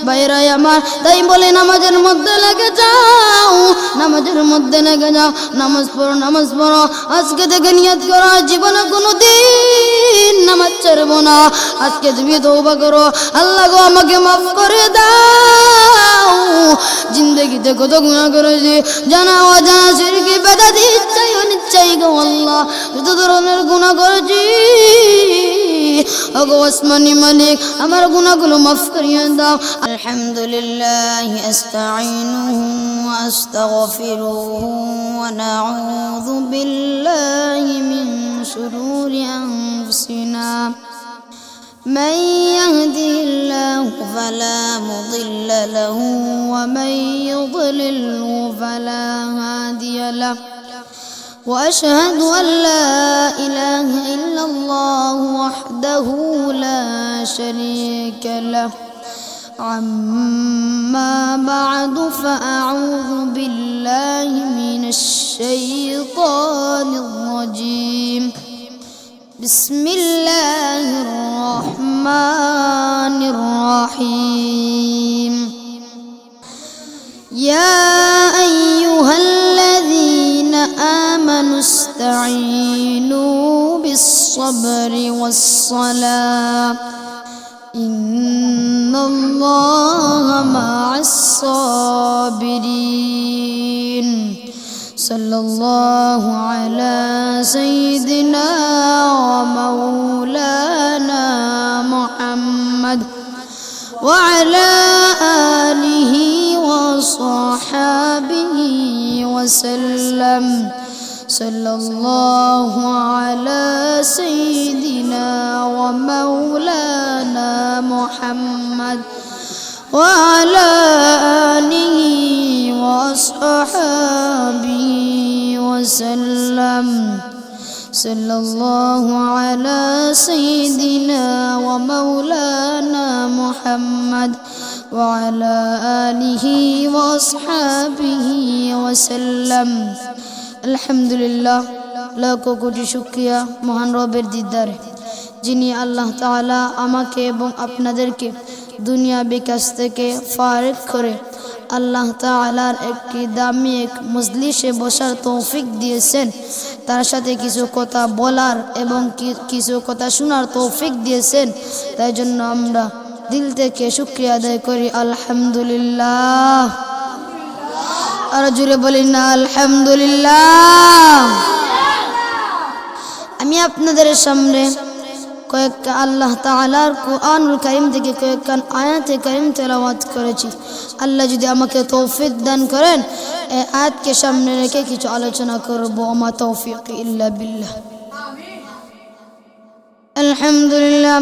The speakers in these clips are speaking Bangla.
ভাইরাই আমার, তাই বলে নামাজের মধ্যে লেগে যাও, নামাজের মধ্যে লেগে যাও, নামাজ পড়ো, নামাজ পড়ো। আজকে থেকে নিয়ত করো জীবনে কোনোদিন নামাজ ছাড়বো না। আজকে তুমি তওবা করো, আল্লাহ গো আমাকে মাফ করে দাও। জিন্দগিতে কত গুনাহ করেছি, জানা অজানা শিরকি বেদাতি ইচ্ছাই অনিচ্ছাই গো আল্লাহ, যত ধরনের গুনাহ করেছি। ওগো আসমানি মালিক, আমার গুনাহগুলো মাফ করিয়ে দাও। আলহামদুলিল্লাহ আস্তাঈনুহু ওয়া আস্তাগফিরুহু ওয়া নাউযু বিল্লাহি মিন শুরুরি আনফুসিনা। من يهده الله فلا مضل له ومن يضلله فلا هادي له وأشهد أن لا إله إلا الله وحده لا شريك له. أما بعد فأعوذ بالله من الشيطان الرجيم. بسم الله الرحمن الرحيم. يا أيها الذين آمنوا استعينوا بالصبر والصلاة إن الله مع الصابرين. صلى الله على سيدنا ومولانا محمد وعلى آله وصحابه وسلم. صلى الله على سيدنا ومولانا محمد وعلى آله وصحابه وسلم. صلى الله على سيدنا ومولانا محمد وعلى آله وصحابه وسلم. আলহামদুলিল্লাহ, লাখ কোটি শুকরিয়া মহান রবের দিদারে, যিনি আল্লাহ তাআলা আমাকে এবং আপনাদেরকে দুনিয়া বিকাশ থেকে ফারিগ করে আল্লাহ তাআলার একটি দামি এক মজলিসে বসার তৌফিক দিয়েছেন, তার সাথে কিছু কথা বলার এবং কিছু কথা শোনার তৌফিক দিয়েছেন। তাই জন্য আমরা দিল থেকে শুকরিয়া আদায় করি আলহামদুলিল্লাহ। আর জুড়ে বলি না আলহামদুলিল্লাহ। আমি আপনাদের সামনে কয়েকটা আল্লাহ তাআলার কুরআনুল কারীম থেকে কয়েকটা আয়াতে কারীম তেলাওয়াত করেছি। আল্লাহ যদি আমাকে তৌফিক দান করেন, এই আয়াতকে সামনে রেখে কিছু আলোচনা করব। ওমা তৌফিক ইল্লা বিল্লাহ। আলহামদুলিল্লাহ।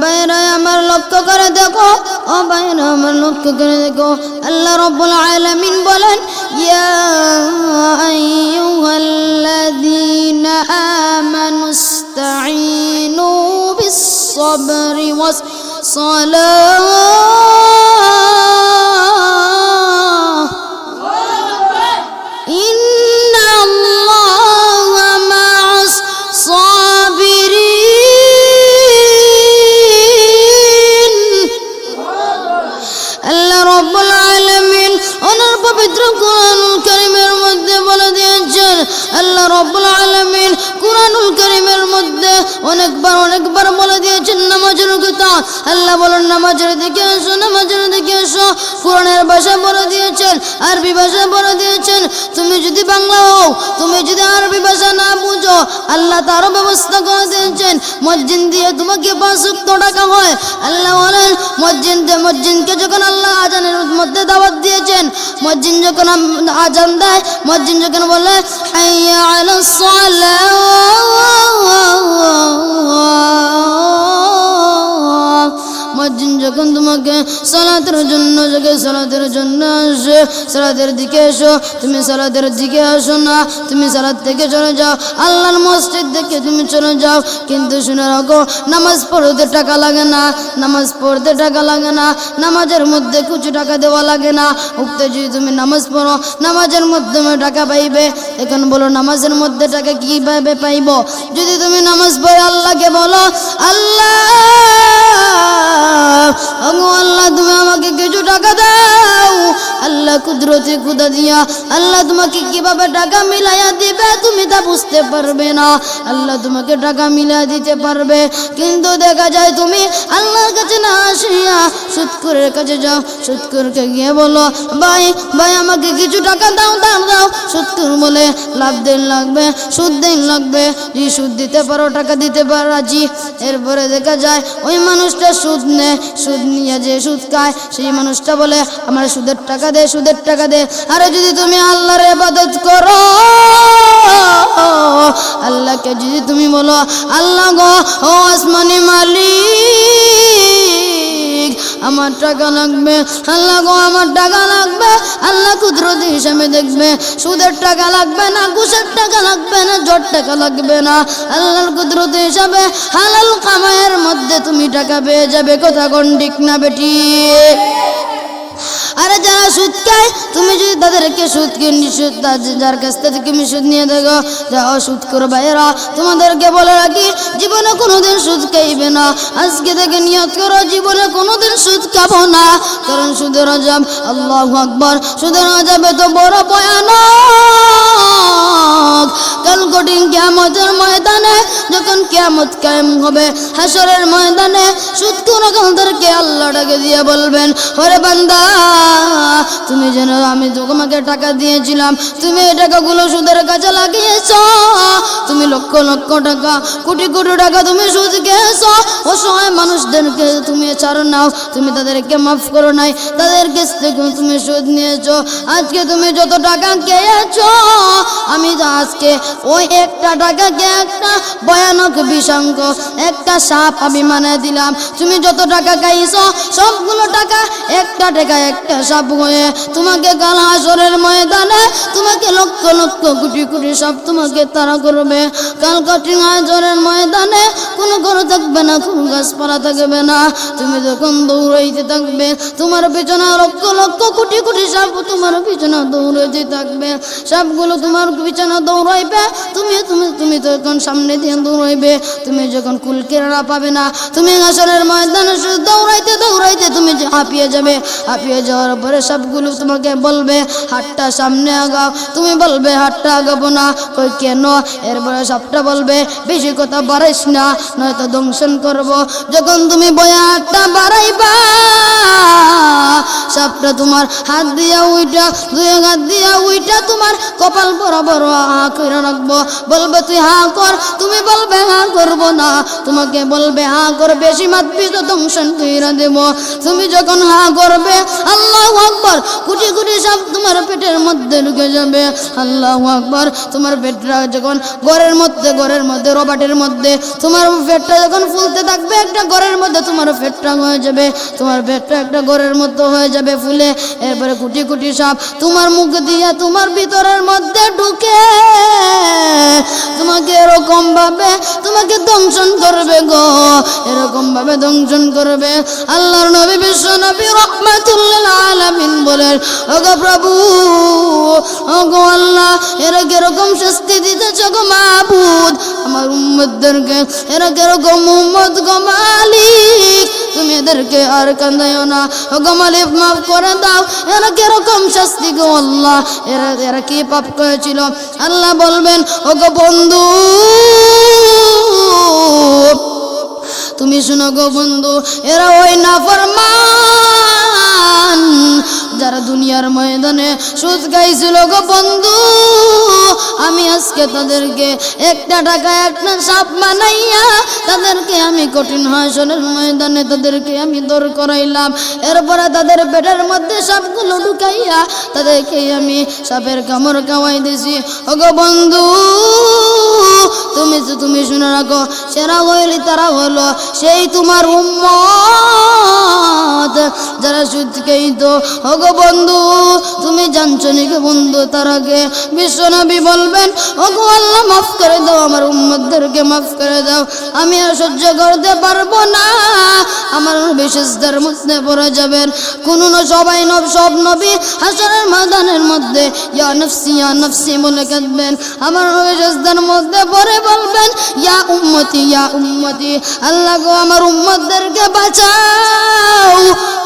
বাইরে আমার লক্ষ্য করে দেখো, ও বাইরে আমার লক্ষ্য করে দেখো, আল্লাহ রাব্বুল আলামিন বলেন, ইয়া আইয়ুহাল্লাযীনা আমানুস্তাঈনু বিস-সাবরি ওয়াস-সালাহ ইন্নাল্লাহা মা'আস-সাবিরিন। আল্লাহ রাব্বুল আলামিন ওনার পবিত্র কুরআনুল কারীমের মধ্যে বলে দিয়েছেন, আল্লাহ রাব্বুল আলামিন কুরআনুল কারীমের মধ্যে অনেকবার বলে দিয়েছেন নামাজের কথা। আল্লাহ বলেন, নামাজের দিকে এসো, নামাজের দিকে এসো। কোরআনের ভাষায় বলে দিয়েছেন, আরবি ভাষায় বলে দিয়েছেন। তুমি যদি বাংলা হও, তুমি যদি আরবি ভাষা না বুঝো, আল্লাহ তারও ব্যবস্থা করে দিয়েছেন। মসজিদ দিয়ে তোমাকে 5 ওয়াক্ত ডাকা হয়। আল্লাহ বলেন, মসজিদকে যখন আল্লাহ আজানের মধ্যে দাওয়াত দিয়েছেন, মসজিদ যখন আজান দেয়, মসজিদ যখন বলে হাইয়া আলাস সালাহ, মসজিদ যখন তোমাকে সালাতের জন্য আসে, সালাতের দিকে এসো। তুমি সালাতের দিকে আসো না, তুমি সালাত থেকে চলে যাও, আল্লাহর মসজিদ থেকে তুমি চলে যাও। কিন্তু শুনে রাখো, নামাজ পড়তে টাকা লাগে না, নামাজ পড়তে টাকা লাগে না, নামাজের মধ্যে কিছু টাকা দেওয়া লাগে না। উক্ত যদি তুমি নামাজ পড়ো, নামাজের মাধ্যমে টাকা পাইবে। এখন বলো, নামাজের মধ্যে টাকা কিভাবে পাইব? যদি তুমি নামাজ পড়ে আল্লাহকে বলো, আল্লাহ ওগো আল্লাহ তুমি আমাকে কিছু টাকা দাও। আল্লাহ কুদরতি খুদা দিয়া আল্লাহ তোমাকে কিভাবে টাকা মিলাইয়া দিবে তুমি তা বুঝতে পারবে না। আল্লাহ তোমাকে টাকা মিলাইয়া দিতে পারবে, কিন্তু দেখা যায় তুমি আল্লাহর কাছে না আসিয়া সুদখোরের কাছে যাও। সুদখোরকে গিয়ে বলো, ভাই ভাই আমাকে কিছু টাকা দাও দাও দাও। সুদখোর বলে লাভ দিন লাগবে, সুদ দিন লাগবে, যদি সুদ দিতে পারো টাকা দিতে পারো রাজি। এরপরে দেখা যায় ওই মানুষটা সুদ নেয়, সুদ নিয়ে যে সুদ খায় সেই মানুষটা বলে আমার সুদের টাকা দে, সুদের টাকা দে। আরে যদি তুমি আল্লাহর ইবাদত করো, আল্লাহকে যদি তুমি বলো আল্লাহ গো ও আসমানি মালিক আমার টাকা লাগবে, আল্লাহ গো আমার টাকা লাগবে, আল্লাহ কুদরতি হিসাবে দেখবে সুদের টাকা লাগবে না, ঘুষের টাকা লাগবে না, জোর টাকা লাগবে না, আল্লাহর কুদরতি হিসাবে হালাল কামাইয়ের মধ্যে তুমি টাকা পেয়ে যাবে। কথা কোন ঠিক না বেটি? আরে যারা সুদ খায় তুমি যদি তাদেরকে সুদ কিনি, সুদ যার কাছ থেকে তুমি সুদ নিয়ে দেখো, যাও সুদ করো ভাইয়েরা, তোমাদেরকে বলে রাখি জীবনে কোনোদিন সুদ খাইবে না। আজকে থেকে নিয়ত করো জীবনে কোনোদিন সুদ খাবো না, কারণ সুদের আযাব আল্লাহু আকবার, সুদের আযাব এত বড় ভয়ানক। কাল কঠিন কিয়ামতের ময়দানে যখন কিয়ামত কায়েম হবে হাশরের ময়দানে সুদখোরদেরকে আল্লাহ ডাকে দিয়ে বলবেন, ওরে বান্দা তুমি যেন আমি তোমাকে টাকা দিয়েছিলাম, তুমি এই টাকাগুলো সুদের কাছে লাগিয়েছো, তুমি লক্ষ লক্ষ টাকা কোটি কোটি টাকা তুমি সুদ খেয়েছো, অসহায় মানুষদেরকে তুমি ছাড়ো নাও, তুমি তাদেরকে মাফ করো নাই, তাদের কাছ থেকে তুমি সুদ নিয়েছো। আজকে তুমি যত টাকা খেয়েছো আমি তো আজকে ওই একটা টাকাকে একটা ভয়ানক বিষাঙ্গ একটা সাপ আমি বানিয়ে দিলাম। তুমি যত টাকা খাইছো সবগুলো টাকা একটা টাকা একটা সাপ হয়ে তোমাকে কাল হাশরের ময়দানে তোমাকে লক্ষ লক্ষ কোটি কোটি সাপ তোমাকে তাড়া করবে। কাল কঠিন হাশরের ময়দানে কোনো ঘর থাকবে না, কোনো গাছপালা থাকবে না, তুমি যখন দৌড়াইতে থাকবে তোমার পিছনে লক্ষ লক্ষ কোটি কোটি সাপ তোমার পিছনে দৌড়াইতে থাকবে, সাপগুলো তোমার পিছনে দৌড়াইবে, তুমি তুমি তুমি তখন সামনে দিয়ে দৌড়াইবে, তুমি যখন কুল কিনারা পাবে না তুমি হাশরের ময়দানে শুধু দৌড়াইতে দৌড়াইতে তুমি হাঁপিয়ে যাবে। হাঁপিয়ে যাওয়ার পরে সবগুলো তোমাকে বলবে হাতটা সামনে আগাও, তুমি বলবে হাতটা আগাবো না, কই কেন? এরপরে সবটা বলবে বেশি কথা বাড়াইস না নয়তো দংশন করব। যখন তুমি বয়া হাতটা বাড়াইবা সবটা তোমার হাত দিয়া উইটা দুই হাত দিয়া উইটা তোমার কপাল বরাবর হা করে রাখবো, বলবে তুই হা কর, তুমি বলবে হা করবো না, তোমাকে বলবে হা কর, বেশি মাতবি তো দংশন কইরা দেব। তুমি যখন হা করবে আল্লাহু আকবার কোটি কোটি সাপ তোমার পেটের মধ্যে ঢুকে যাবে। আল্লাহু আকবার, তোমার পেটটা যখন ঘরের মধ্যে রবাটের মধ্যে তোমার পেটটা যখন ফুলতে থাকবে একটা ঘরের মধ্যে তোমার পেটটা হয়ে যাবে, তোমার পেটটা একটা ঘরের মধ্যে হয়ে যাবে ফুলে। এরপরে কোটি কোটি সাপ তোমার মুখ দিয়ে তোমার ভিতরের মধ্যে ঢুকে তোমাকে এরকম ভাবে তোমাকে দংশন করবে গো, এরকম ভাবে দংশন করবে। আল্লাহর নবী বিশ্ব নবী রাহমাতুল্লিল আলামিন বলেন, ওগো প্রভু ওগো আল্লাহ এরা কিরকম শাস্তি দিতেছ গো মাবুদ আমার উম্মতদেরকে, এরা কিরকম উম্মত গো মালিক, তুমি এদেরকে আর কান্দাইও না, ওগো মালিক মাফ করে দাও, এরা কিরকম শাস্তি গো আল্লাহ, এরা কি পাপ করেছিল? আল্লাহ বলবেন, ওগো বন্ধু তুমি শুনো গো বন্ধু, এরা ওই নাফরমান যারা দুনিয়ার ময়দানে সুদ খাইছিল গো বন্ধু, আমি আজকে তাদেরকে একটা টাকা একটা সাপ বানাইয়া তাদেরকে আমি কঠিন হাশরের ময়দানে তাদেরকে আমি দৌড় করাইলাম। এরপরে তাদের পেটের মধ্যে সাপগুলো ঢুকাইয়া তাদেরকে আমি সাপের কামড় খাওয়াই দিছি। ওগো বন্ধু তুমি শুনে রাখো, সেরা হইলি তারা হলো সেই তোমার উম্মত যারা সুদ খাইতো। ওগো বন্ধু তুমি জানছো নাকি বন্ধু তার আগে বিশ্বনবী বলবেন ওগো আল্লাহ মাফ করে দাও আমার উম্মতদেরকে মাফ করে দাও আমি আর সহ্য করতে পারবো না আমার বিশেষদের মধ্যে পড়ে যাবেন কোন সবাই সব নবী হাসরের ময়দানের মধ্যে ইয়া নফসি বলে কাঁদবেন আমার বিশেষদের মধ্যে পড়ে বলবেন ইয়া উম্মতি আল্লাহ গো আমার উম্মতদেরকে বাঁচাও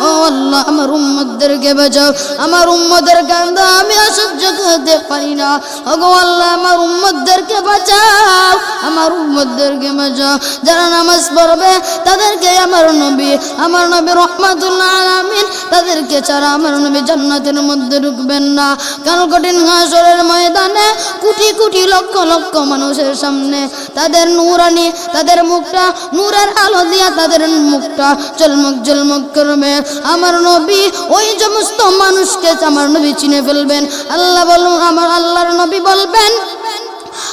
ও আল্লাহ আমার উম্মতদেরকে বাঁচাও আমার উম্মতের কান্না আমি আর সহ্য করতে পারি না ওগো আল্লাহ আমার উম্মতদেরকে বাঁচাও আমার উম্মতদেরকে বাঁচাও যারা নামাজ পড়বে তাদেরকে আমার নবী রাহমাতুল আলামিন তাদেরকে ছাড়া আমার নবী জান্নাতের মধ্যে ঢুকবেন না কারণ কঠিন হাসরের ময়দানে কোটি কোটি লক্ষ লক্ষ মানুষের সামনে তাদের নূরানি তাদের মুখটা নূরের আলো দিয়া তাদের মুখটা ঝলমক করবে আমার নবী ওই সমস্ত মানুষকে আমার নবী চিনে ফেলবেন আল্লাহ বলুন আমার আল্লাহর নবী বলবেন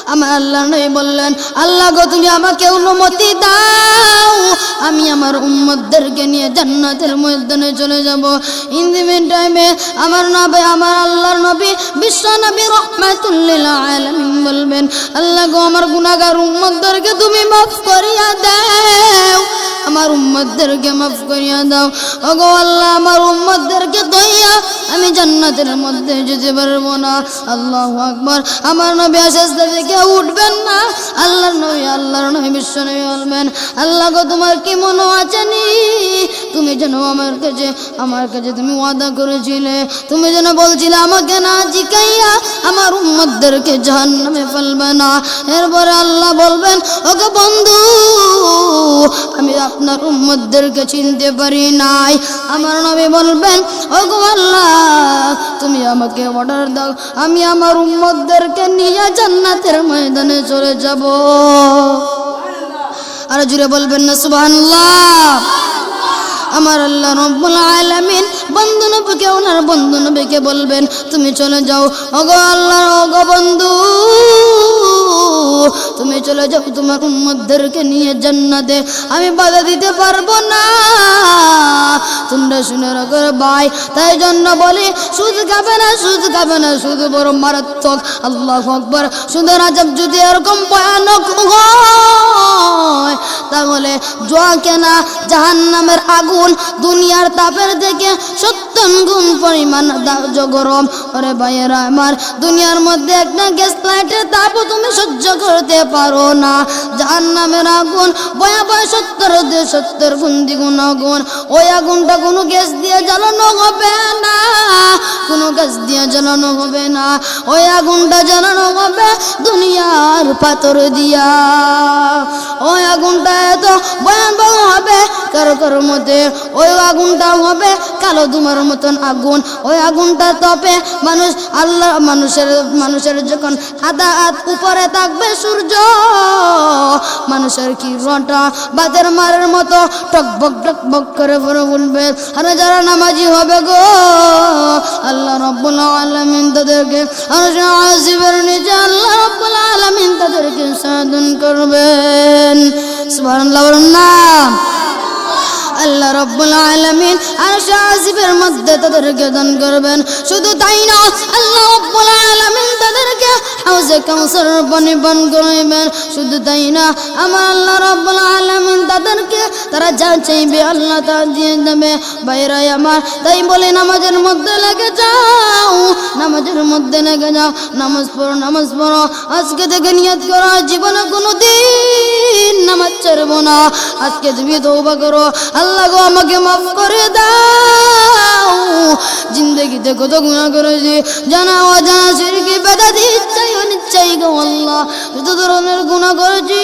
আমার আল্লাহ নবী বললেন আল্লাহ গো তুমি আমাকে অনুমতি দাও আমি আমার উম্মতদেরকে নিয়ে জান্নাতের ময়দানে চলে যাব ইন দি মিন টাইমে আমার আল্লাহর নবী বিশ্ব নবী রাহমাতুল লিল আলামিন বলবেন আল্লাহ গো আমার গুনাহগার উম্মতদেরকে তুমি মাফ করিয়া দাও আমার উম্মতদেরকে মাফ করিয়া দাও ওগো আল্লাহ আমার উম্মতদেরকে দইয়া আমি জান্নাতের মধ্যে যেতে পারবো না আল্লাহু আকবার আমার নবী আশাস্তা থেকে উঠবেন না আল্লাহর নবী বিশ্ব নবী বলবেন আল্লাহ গো তোমার কি মনে আছে নি তুমি যেন আমার কাছে তুমি ওয়াদা করেছিলে তুমি যেন বলছিলে আমাকে না জিকাইয়া আমার উম্মতদেরকে জাহান্নামে ফেলবে না এরপরে আল্লাহ বলবেন ওগো বন্ধু আমি আপনার উম্মতদেরকে চিনতে পারি নাই আমার নবী বলবেন ওগো আল্লাহ তুমি আমাকে অর্ডার দাও আমি আমার উম্মতদেরকে নিয়ে জান্নাতের ময়দানে চলে যাব আর জুড়ে বলবেন না সুবহানাল্লাহ আমার আল্লাহ রব্বুল আলামিন বন্ধু নবীকে ওনার বন্ধু নবীকে বলবেন তুমি চলে যাও ওগো আল্লাহ ওগো বন্ধু তুমি চলে যাও তোমার উম্মতদেরকে নিয়ে জান্নাতে আমি বাধা দিতে পারবো না তোমরা শুনে রাখো ভাই তাই জন্য বলি সুদ খাবে না সুদ বড় মারাত্মক আল্লাহু আকবার সুদের আযাব যদি এরকম ভয়ানক হয় তাহলে জোয়া কেনা জাহান্নামের আগুন দুনিয়ার তাপের থেকে 70 গুণ পরিমাণ গরম ওরে ভাইয়েরা আমার দুনিয়ার মধ্যে একটা গ্যাস লাইটের তাপও তুমি সহ্য করতে পারো না জাহান্নামের আগুন ভয়াবহ 70 গুণ দ্বিগুণ আগুন ওই আগুনটা কোনো গ্যাস দিয়ে জ্বালানো হবে না কোনো গ্যাস দিয়ে জ্বালানো হবে না ওই আগুনটা জ্বালানো হবে দুনিয়ার পাথর দিয়া ওই আগুনটা এত ভয়াবহ হবে কারো মধ্যে ওই আগুনটা হবে কালো ধুমার মতন আগুন ওই আগুনটা তপে মানুষের যখন আধা হাত উপরে থাকবে সূর্য মানুষের কিরণটা বাতের মারের মতো টকবক করে পড়ে উঠবে আর যারা নামাজি হবে গো আল্লাহ রাব্বুল আলামিন তাদেরকে আরশের নিচে আল্লাহ রাব্বুল আলামিন তাদেরকে সাধন করবেন সুবহানাল্লাহ বলুন না আল্লাহ রাব্বুল আলামিন আরশ আজিমের মধ্যে তাদেরকে দান করবেন শুধু তাই না আল্লাহ রাব্বুল আলামিন তাদেরকে হাউজে কাউসার পানি পান করাইবেন শুধু তাই না আমার আল্লাহ রাব্বুল আলামিন তাদেরকে তারা যা চাইবে আল্লাহ তা দিয়ে দেবে ভাইরা আমার তাই বলে নামাজের মধ্যে লেগে যাও নামাজ পড়ো আজকে থেকে নিয়ত করো জীবনে কোনোদিন নামাজ ছাড়বো না আজকে তুমি তওবা করো আল্লাহ গো আমাকে মাফ করে দাও জিন্দেগিতে কত গুনাহ করেছি জানা অজানা শিরকি বেদাতি ইচ্ছাই অনিচ্ছাই গো আল্লাহ কত ধরনের গুনাহ করেছি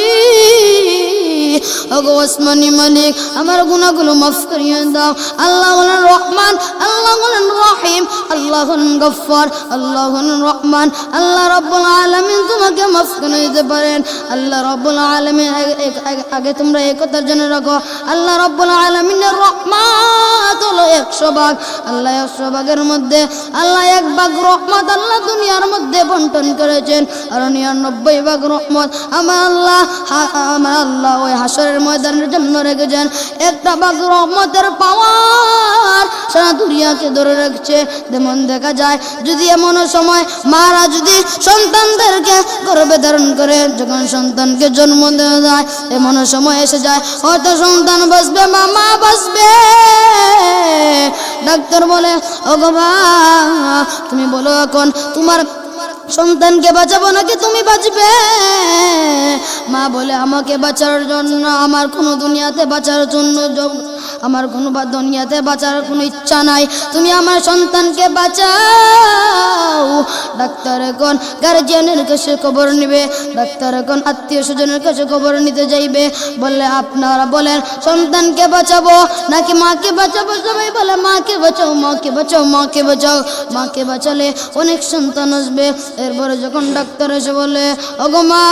ওগো আসমানি মালিক আমার গুনাহগুলো মাফ করিয়ে দাও আল্লাহ হলেন রহমান আল্লাহ হলেন রহিম আল্লাহুন গফফার, আল্লাহুন রহমান। আল্লাহ রাব্বুল আলামিন তোমাকে মাফ করে দিতে পারেন। আল্লাহ রাব্বুল আলামিন আগে তোমরা এই কথা জেনে রাখো, আল্লাহ রাব্বুল আলামিনের রহমত হলো 100 ভাগ। আল্লাহ 100 ভাগের মধ্যে আল্লাহ 1 ভাগ রহমত আল্লাহ দুনিয়ার মধ্যে বন্টন করেছেন, আর 99 ভাগ রহমত আমার আল্লাহ ওই হাসরের ময়দানের জন্য রেখেছেন। 1টা ভাগ রহমতের পাওয়ার সারা দুনিয়াকে ধরে রাখছে। যেমন দেখা যায় যদি এমন সময় মারা যদি সন্তানদেরকে গর্ভে ধারণ করে যখন সন্তানকে জন্ম দেওয়া যায়, এমন সময় এসে যায় হয়তো সন্তান বাঁচবে, মা বাঁচবে, ডাক্তার বলে ওগো মা তুমি বলো এখন তোমার সন্তানকে বাঁচাবো নাকি তুমি বাঁচবে? মা বলে আমাকে বাঁচার জন্য আমার কোনো দুনিয়াতে বাঁচার জন্য আমার কোনো দুনিয়াতে বাঁচার কোনো ইচ্ছা নাই, তুমি আমার সন্তানকে বাঁচাও। ডাক্তার এখন গার্জিয়ানের কাছে খবর নেবে, ডাক্তার এখন আত্মীয় স্বজনের কাছে খবর নিতে যাইবে, বললে আপনারা বলেন সন্তানকে বাঁচাবো নাকি মাকে বাঁচাবো? সবাই বলে মাকে বাঁচাও, মাকে বাঁচাও, মাকে বাঁচাও। মাকে বাঁচালে অনেক সন্তান আসবে। এরপরে যখন ডাক্তার এসে বলে ওগো মা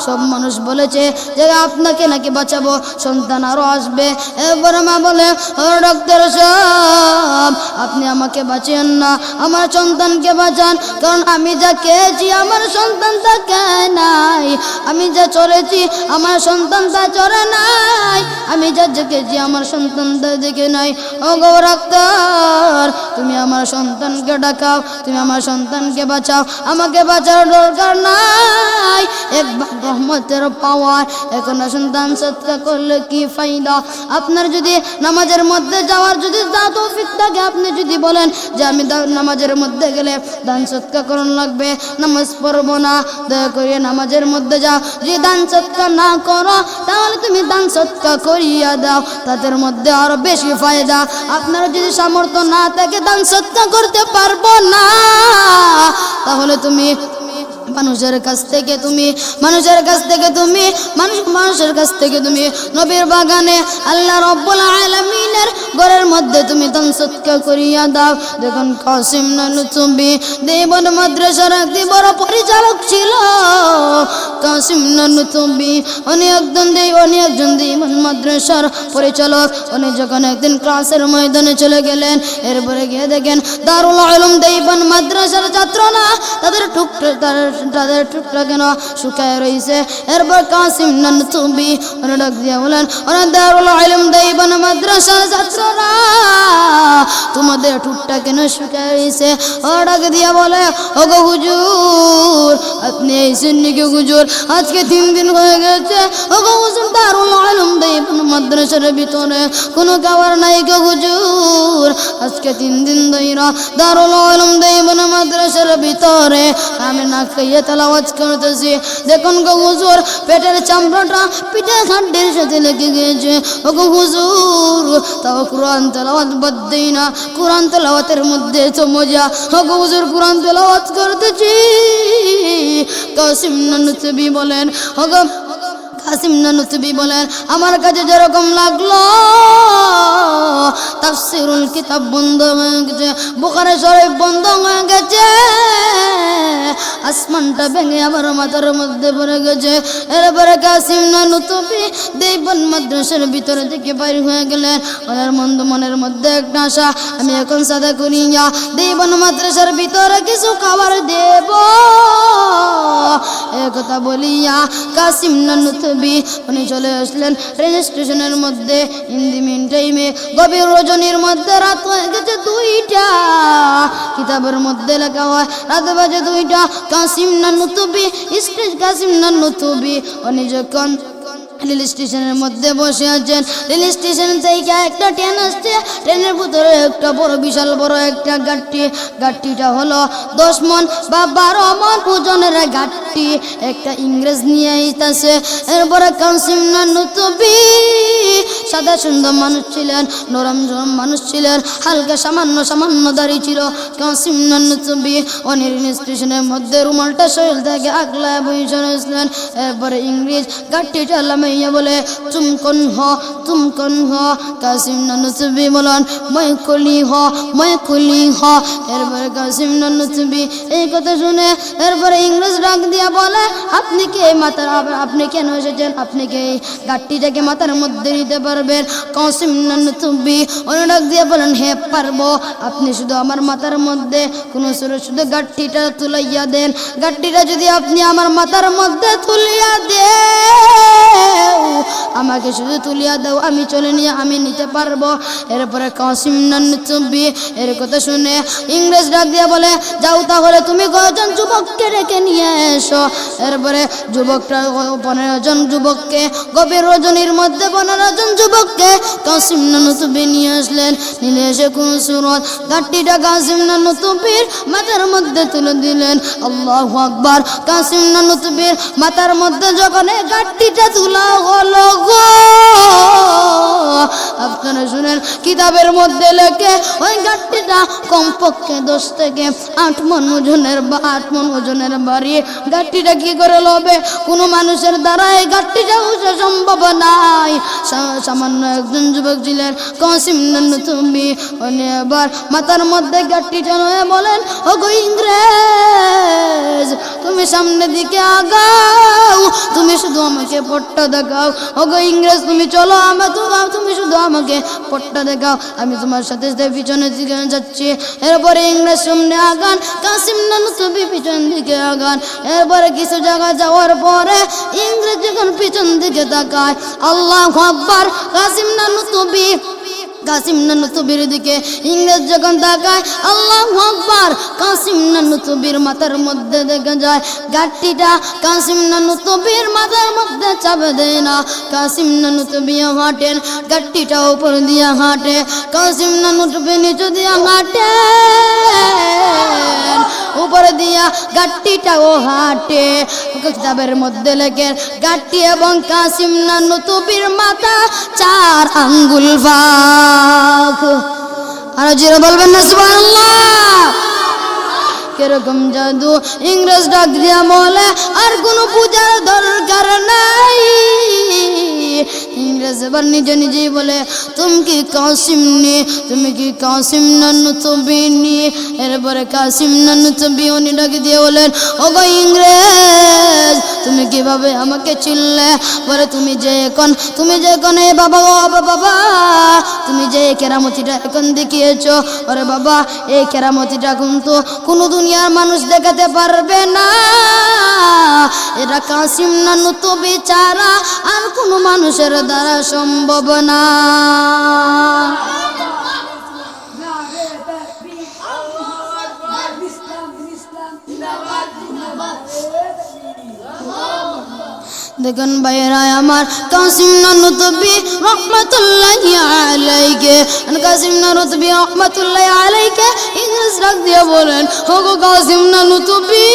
সব মানুষ বলেছে যে আপনাকে নাকি বাঁচাবো, সন্তান আরো আসবে। এরপরে মা বলে ও ডাক্তার সাহেব আপনি আমাকে বাঁচিয়েন না, আমার সন্তানকে বাঁচান, কারণ আমি যা খেয়েছি আমার সন্তান তা খায় নাই, আমি যা চলেছি আমার সন্তান তা চলে নাই, আমি যা দেখেছি আমার সন্তান তা দেখে নাই। ও গো ডাক্তার তুমি আমার সন্তানকে ডাকাও, তুমি আমার সন্তানকে বাঁচাও, আমাকে বাঁচার দরকার নাই। 1 ভাগ রহমতের পাওয়ার এখন সন্তান সৎকা করলে কি ফায়দা? আপনার যদি নামাজের মধ্যে যাওয়ার যদি তৌফিক থাকে, আপনি যদি বলেন যে আমি নামাজের মধ্যে গেলে দান সৎকা করণ লাগবে, নামাজ পড়বো না, দয়া করে নামাজের মধ্যে যাও। যদি দান সৎকা না করো তাহলে তুমি দান সৎকা করিয়া দাও, তাদের মধ্যে আরো বেশি ফায়দা। আপনার যদি সামর্থ্য না থাকে দান সৎকা করতে পারবো না, তাহলে তুমি মানুষের কাছ থেকে তুমি নবীর বাগানে আল্লাহ রাব্বুল আলামিনের ঘরের মধ্যে তুমি দান সৎকা করিয়া দাও। দেখুন কাসিম নানুতুবি দেবন মাদ্রাসার একটি বড় পরিচালক ছিল। কাসিম নানুতুবি উনি একজন দেবন মাদ্রাসার পরিচালক। উনি যখন একদিন ক্লাসের ময়দানে চলে গেলেন, এরপরে গিয়ে দেখেন দারুল উলুম দেবন মাদ্রাসার ছাত্ররা তাদের টুকরা কেন শুকায় রয়েছে। এরপর কাসিম নানুতুবি উনি ডাক দিয়ে বলেন ওরা দারুল উলুম দেবন মাদ্রাসার ছাত্ররা তোমাদের টুকটা কেন শুকায় রয়েছে? ও ডাক দিয়ে বলে ওগো হুজুর আপনি এইছেন নাকি হুজুর? আজকে 3 দিন হয়ে গেছে ওগো হুজুর দারুল উলুম দেবন মাদ্রাসার ভিতরে কোনো খাবার নাই গো হুজুর। আজকে 3 দিন ধরে দারুল উলুম দেবন মাদ্রাসার ভিতরে আমি না খাইয়ে তেলাওয়াত করতেছি। দেখুন গো হুজুর পেটের চামড়াটা পিঠের হাড্ডির সাথে লেগে গিয়েছে। ওগো হুজুর তাও কোরআন তেলাওয়াত বাদ দেই না, কোরআন তেলাওয়াতের মধ্যে তো মজা। ওগো হুজুর কোরআন তেলাওয়াত করতেছি। কাসিম নানুতুবি বলেন আমার কাছে যেরকম লাগলো তাফসীরুল কিতাব বন্ধ হয়ে গেছে, বুখারী শরীফ বন্ধ হয়ে গেছে, আসমানটা ভেঙে আবার মাথার মধ্যে পড়ে গেছে। এরপরে কাসিম নানুতুবি দেবন মাদ্রাসার ভিতরে থেকে বাইর হয়ে গেলেন। মনের মধ্যে একটা আশা, আমি এখন সাদা করিয়া দেবন মাদ্রাসার ভিতরে কিছু খাবার দেব। একথা বলিয়া কাসিম নানুতুবি উনি চলে আসলেন ট্রেন স্টেশনের মধ্যে। হিন্দি মিন টাইমে গভীর রজনীর মধ্যে রাত হয়ে গেছে 2টা। কিতাবের মধ্যে লেখা হয় রাত বাজে 2টা। কাসিম নানুতুবি উনি যখন রেল স্টেশনের মধ্যে বসে আছেন, রেল স্টেশন থেকে একটা ট্রেন আসছে, ট্রেনের ভিতরে একটা বিশাল বড় একটা গাড়িটা হলো 10 মণ বা 12 মণ ওজনের গাড়ি। গাড়ি একটা ইংরেজ নিয়ে আইতাছে। এরপরে কাসিম নানুতুবি সাদা সুন্দর মানুষ ছিলেন, নরম জরম মানুষ ছিলেন, হালকা সামান্য দাড়ি ছিল। কাসিম নানুতুবি অনির স্টেশনের মধ্যে রুমালটা শরীর থেকে আগলায় বসে রয়েছিলেন। এরপরে ইংরেজ গাড়িটা লামাইয়া বলে তুম কোন হ। কাসিম নানুতুবি বলেন মই কলি হ। এরপরে কাসিম নানুতুবি এই কথা শুনে এরপরে ইংরেজ ডাক দিয়া বলে আপনি কে মাথার, আপনি কেন এসেছেন, আপনি কে গাড়িটাকে মাথার মধ্যে নিতে পারবেন? কাসিম নানুতুবি ওই ডাক দিয়া বলেন হে পারবো, আপনি শুধু আমার মাথার মধ্যে কোনো শুধু গাড়িটা তুলাইয়া দেন। গাড়িটা যদি আপনি আমার মাথার মধ্যে তুলিয়া দেও, আমাকে শুধু তুলিয়া দাও, আমি চলে নিয়ে আমি নিতে পারবো। এরপরে কাসিম নানুতুবি এর কথা শুনে ইংরেজ ডাক দিয়া বলে যাও তাহলে তুমি কয়জন যুবককে রেখে নিয়ে এসো। এরপরে যুবকটা 15 জন যুবককে, গভীর রজনীর মধ্যে 15 জন যুবককে কাসিম নানুতুবি নিয়ে আসলেন। নিয়ে এসে কোন সুরত গাড়িটা কাসিম নানুতুবির মাথার মধ্যে তুলে দিলেন। আল্লাহু আকবার। কাসিম নানুতুবির মাথার মধ্যে যখন এই গাড়িটা তোলা হলো গো, আপনারা শুনেন কিতাবের মধ্যে লেখে ওই গাড়িটা কমপক্ষে 10 থেকে 8 মণ ওজনের বাড়ি। গাড়িটা কি করে লবে? কোনো মানুষের দ্বারা এই গাড়িটা উঠা সম্ভব নাই। সামান্য একজন যুবক ছিলেন কাসিম নানুতুবি। উনি এবার মাথার মধ্যে গাড়িটা নিয়ে বলেন ওগো ইংরেজ তুমি সামনের দিকে আগাও, তুমি শুধু আমাকে পট্টা দেখাও। ওগো ইংরেজ তুমি চলো, তুমি শুধু আমাকে পট্টা দেখাও, আমি তোমার সাথে পিছনের দিকে যাচ্ছি। এরপরে ইংরেজ সামনে আগান, কাসিম নানুতুবি পিছন দিকে আগান। এরপরে কিছু জায়গা যাওয়ার পরে ইংরেজ যখন পিছন দিকে তাকায়, আল্লাহু আকবার। কাসিম নানুতুবির দিকে ইংরেজ যখন তাকায়, আল্লাহু আকবার, কাসিম নানুতুবির মাথার মধ্যে দেখা যায় গাড়িটা কাসিম নানুতুবির মাথার মধ্যে চাপে দেয় না। কাসিম নানুতুবি হাঁটেন, গাড়িটা উপর দিয়ে হাঁটে। কাসিম নানুতুবি নিচে দিয়ে হাঁটে, উপরে দিয়া গাড়িটাও হাঁটে। কিতাবের মধ্যে লেখেন গাড়ি এবং কাসিম নানুতুবির মাথা 4 আঙ্গুল ফাঁক। আর জোরে বলবেন না সুবহানাল্লাহ। কিরকম জাদু! ইংরেজ ডাক দিয়া বলে আর কোনো পূজার দরকার নাই। ইংরেজ এবার নিজেই বলে তুমি কি কাসিম নানুতুবি নি? এরপরে কাসিম নানুতুবি উনি ডাক দিয়ে বলেন ওগো ইংরেজ তুমি কিভাবে আমাকে চিনলে? বলে তুমি যে এখন এ বাবা তুমি যে কেরামতিটা এখন দেখিয়েছো, ওরে বাবা এই কেরামতিটা কিন্তু কোনো দুনিয়ার মানুষ দেখাতে পারবে না। এটা কাসিম নানুতুবি ছাড়া আর কোনো মানুষের দ্বারা সম্ভব না। দেখুন ভাইরা আমার, কাসিম নানুতুবি রহমাতুল্লাহি আলাইহি ইংরেজ ডাক দিয়ে বলেন ওগো কাসিম নানুতুবি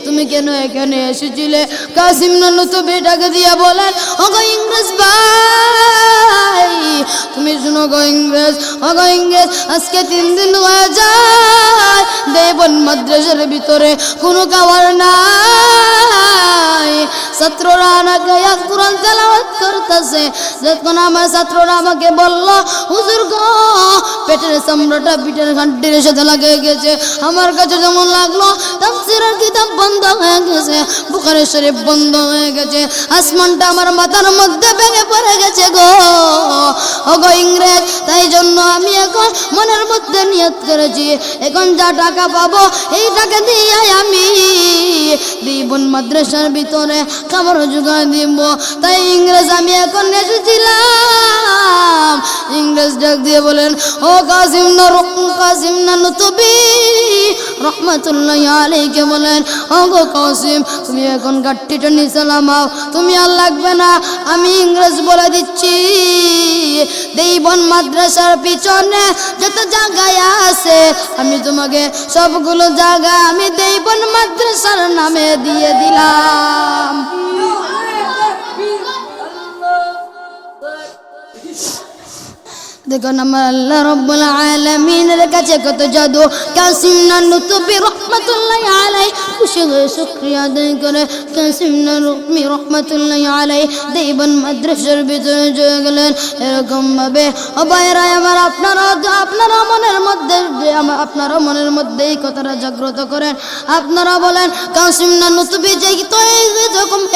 তুমি কেন এখানে এসেছিলে? কাসিম নানুতুবি ডাক দিয়ে বলেন ওগো ইংরেজ ভাই তুমি শুনো গো ইংরেজ, আজকে 3 দিন হয়ে যায় দেবন মাদ্রাসার ভিতরে কোনো খাবার নাই। ছাত্ররা আমাকে কোরআন তেলাওয়াত করতেছে। যখন আমার ছাত্ররা আমাকে বলল হুজুর গো পেটের চামড়াটা পিঠের হাড্ডির সাথে লাগিয়ে গেছে, আমার কাছে যেমন লাগলো তাফসীরের কিতাব বন্ধ হয়ে গেছে, বুখারী শরীফ বন্ধ হয়ে গেছে, আসমানটা আমার মাথার মধ্যে ভেঙে পড়ে গেছে গো। ওগো ইংরেজ, তাই জন্য আমি এখন মনের মধ্যে নিয়ত করেছি এখন যা টাকা পাবো এই টাকা দিয়ে আমি দেবন মাদ্রাসার ভিতরে খাবার জোগাড় দিব। তাই ইংরেজ আমি এখন এসেছিলাম। ইংরেজ ডাক দিয়ে বলেন ও কাসিম নানুতুবি রহমাতুল্লাহি আলাইহি বলেন, ওগো কাসিম তুমি এখন গাট্টিটা নিচে নামাও, তুমি আর লাগবে না। আমি ইংরেজ বলে দিচ্ছি, দেইবন মাদ্রাসার পিছনে যত জায়গায় আছে আমি তোমাকে সবগুলো জায়গা আমি দেইবন মাদ্রাসার নামে দিয়ে দিলাম। দেখুন আমার আল্লাহ রাব্বুল আলামিনের কাছে কত জাদু। কাসিম নানুতুবি রহমাতুল্লাহি আলাইহি খুশি হয়ে শুকরিয়া আদায় করে কাসিম নানুতুবি রহমাতুল্লাহি আলাইহি দেইবন মাদ্রাসার ভিতরে চলে গেলেন। এরকম ভাবে ও ভাইরা আমার, আপনারা মনের মধ্যে এই কথাটা জাগ্রত করেন। আপনারা বলেন কাসিম নানুতুবি যে তো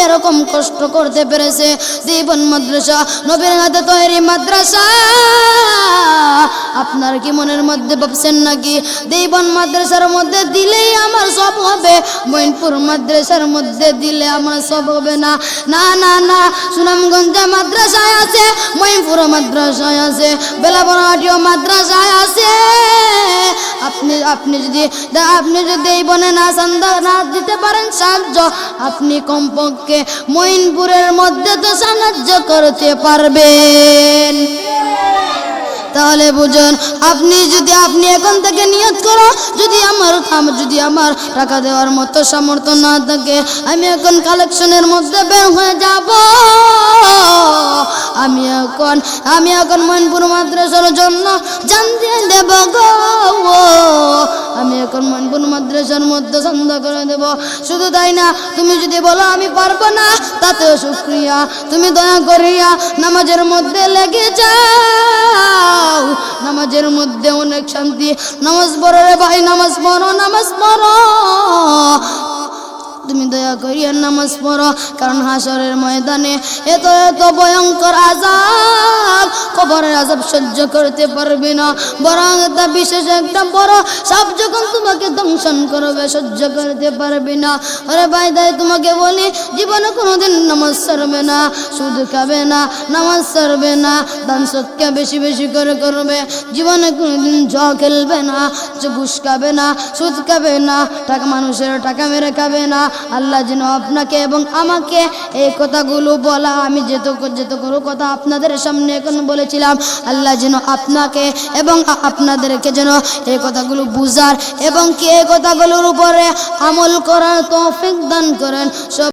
এরকম কষ্ট করতে পেরেছে, দেইবন মাদ্রাসা নবীর হাতে তৈরি মাদ্রাসা, আপনার কি মনের মধ্যে ভাবছেন নাকি দেইবন মাদ্রাসার মধ্যে দিলেই আমার সব হবে, মঈনপুর মাদ্রাসার মধ্যে দিলে আমার সব হবে না? না না না, সুনামগঞ্জে মাদ্রাসায় আছে, মঈনপুর মাদ্রাসায় আছে, বেলাবনাটিও মাদ্রাসায় আছে। আপনি যদি দেইবনে না চান্দা না দিতে পারেন সাহায্য, আপনি কমপক্ষে মঈনপুরের মধ্যে তো সাহায্য করতে পারবেন। তাহলে বুঝুন, আপনি এখন থেকে নিয়ত করো, যদি আমার টাকা দেওয়ার মতো সামর্থ্য না থাকে, আমি এখন কালেকশনের মধ্যে বের হয়ে যাব। আমি এখন মঈনপুর মাদ্রাসার জন্য জান দিয়ে দেব গো। আমি এখন মঈনপুর মাদ্রাসার মধ্যে চান্দা করে দেব। শুধু তাই না, তুমি যদি বলো আমি পারবো না, তাতেও শুকরিয়া। তুমি দয়া করিয়া নামাজের মধ্যে লেগে যাও, নামাজের মধ্যে অনেক শান্তি। নামাজ পড়ো রে ভাই, নামাজ পড়ো। তুমি দয়া করিয়া নামাজ পড়ো, কারণ হাসরের ময়দানে এত ভয়ঙ্কর আযাব, কবরের আযাব সহ্য করতে পারবে না। বরং এটা বিশেষ একটা বড় সাপ যখন তোমাকে দংশন করবে, সহ্য করতে পারবে না। আরে ভাই দাই তোমাকে বলি, জীবনে কোনোদিন নামাজ ছাড়বে না, সুদ খাবে না, নামাজ ছাড়বে না, দান সদকা বেশি বেশি করে করবে। জীবনে কোনোদিন জুয়া খেলবে না, ঘুষ খাবে না, সুদ খাবে না, মানুষের টাকা মেরে খাবে না। আল্লাহ যেন আপনাকে এবং আমাকে এই কথাগুলো বলা, আমি যেতগুলো কথা আপনাদের সামনে এখন বলেছিলাম, আল্লাহ যেন আপনাকে এবং আপনাদেরকে যেন এই কথাগুলো বুঝার এবং এই কথাগুলোর উপরে আমল করার তৌফিক দান করেন। সব